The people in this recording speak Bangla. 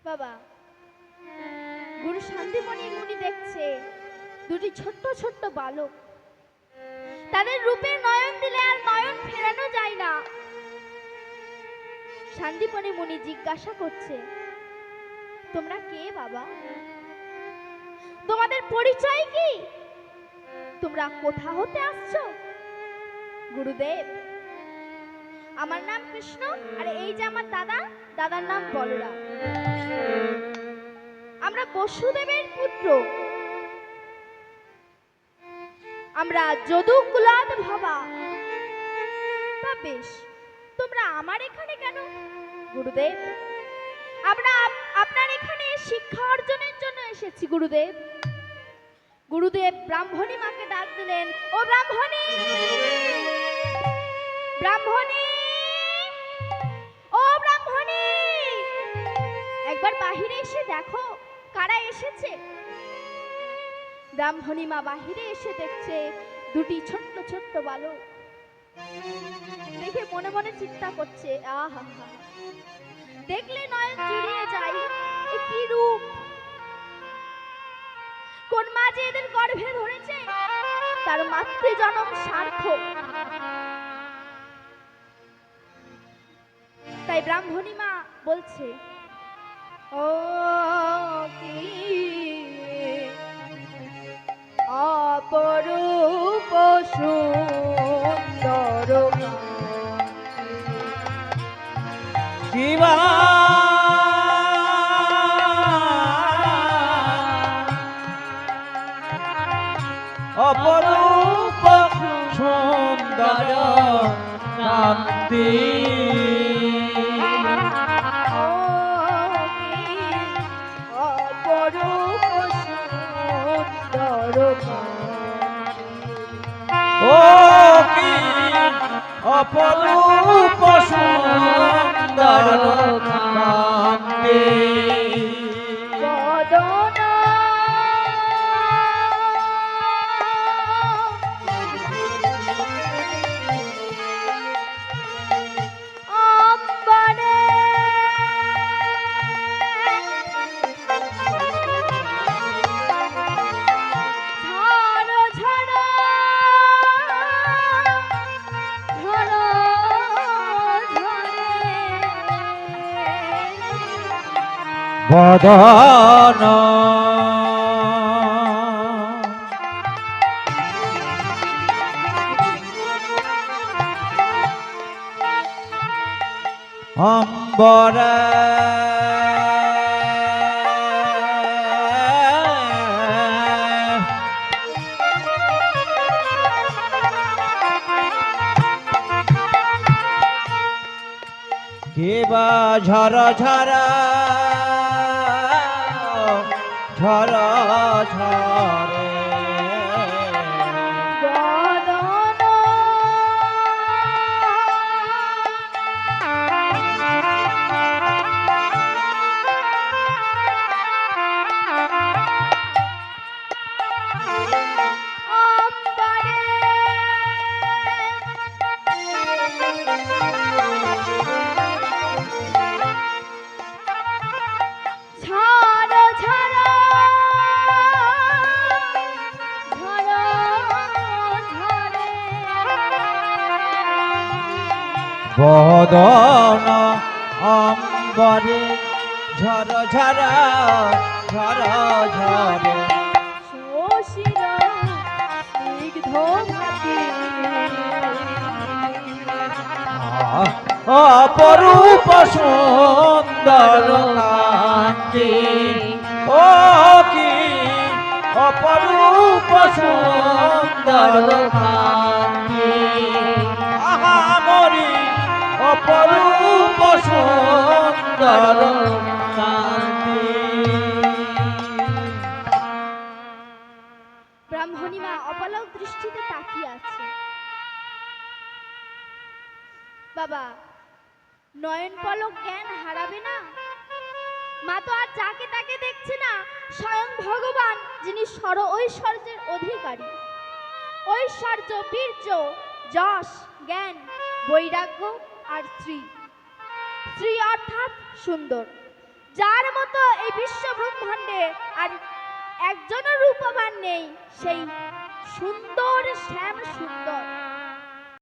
বাবা, গুরু শান্তিমণি মুনি দেখছে দুটি ছোট্ট ছোট্ট বালক, তাদের রূপে নয়ন দিলে আর নয়ন ফেরানো যায় না। শান্তিমণি মুনি জিজ্ঞাসা করছে, তোমরা কে বাবা? তোমাদের পরিচয় কি? তোমরা কোথা হতে আসছো? গুরুদেব, আমার নাম কৃষ্ণ, আর এই যে আমার দাদা, দাদার নাম বলরাম। আমরা বসুদেবের পুত্র। আমরা যদুকুলাদ ভাবা। তা বেশ, তোমরা আমার এখানে কেন? গুরুদেব, আমরা আপনার এখানে শিক্ষা অর্জনের জন্য এসেছি গুরুদেব। গুরুদেব ব্রাহ্মণী মাকে ডাক দিলেন, ও ব্রাহ্মণী, ব্রাহ্মণী, ও ব্রাহ্মণী, একবার বাহিরে এসে দেখো কারা এসেছে। ব্রাহ্মণী মা বাহিরে এসে দেখছে দুটি ছোট্ট ছোট্ট বালক। দেখে মনে মনে চিন্তা করছে, আহা, দেখলে নয়ন জুড়িয়ে যায়, এ কি রূপ! কোন মা যে এদের গর্ভে ধরেছে তার মাতৃজনম সার্থক। তাই ব্রাহ্মণী মা বলছে, ও কি অপরূপ সুন্দর শিবা অপরূপ সুন্দর কান্তি ও কি অপরূপ সুন্দর কান্তি বদন অম্বরে কেবা ঝরা ঝরা ঝরা ঝরে বদন অম্বরে ঝর ঝর ঝর ঝরে অপরূপ সুন্দর কান্তি ও কি অপরূপ সুন্দর কান্তি আহা মরি অপরূপ সুন্দর কান্তি। ব্রাহ্মণী মা অপলক দৃষ্টিতে তাকিয়ে আছে। বাবা, নয়ন পলক জ্ঞান হারাবে না। মা তো আর যাকে তাকে দেখছে না, স্বয়ং ভগবান, যিনি ঐশ্বর্যের অধিকারী। ঐশ্বর্য, বীর্য, যশ, জ্ঞান, বৈরাগ্য আর শ্রী। শ্রী অর্থাৎ সুন্দর। যার মতো বিশ্ব ব্রহ্মাণ্ডে আর একজনের রূপবান নেই, সেই সুন্দর শ্যাম সুন্দর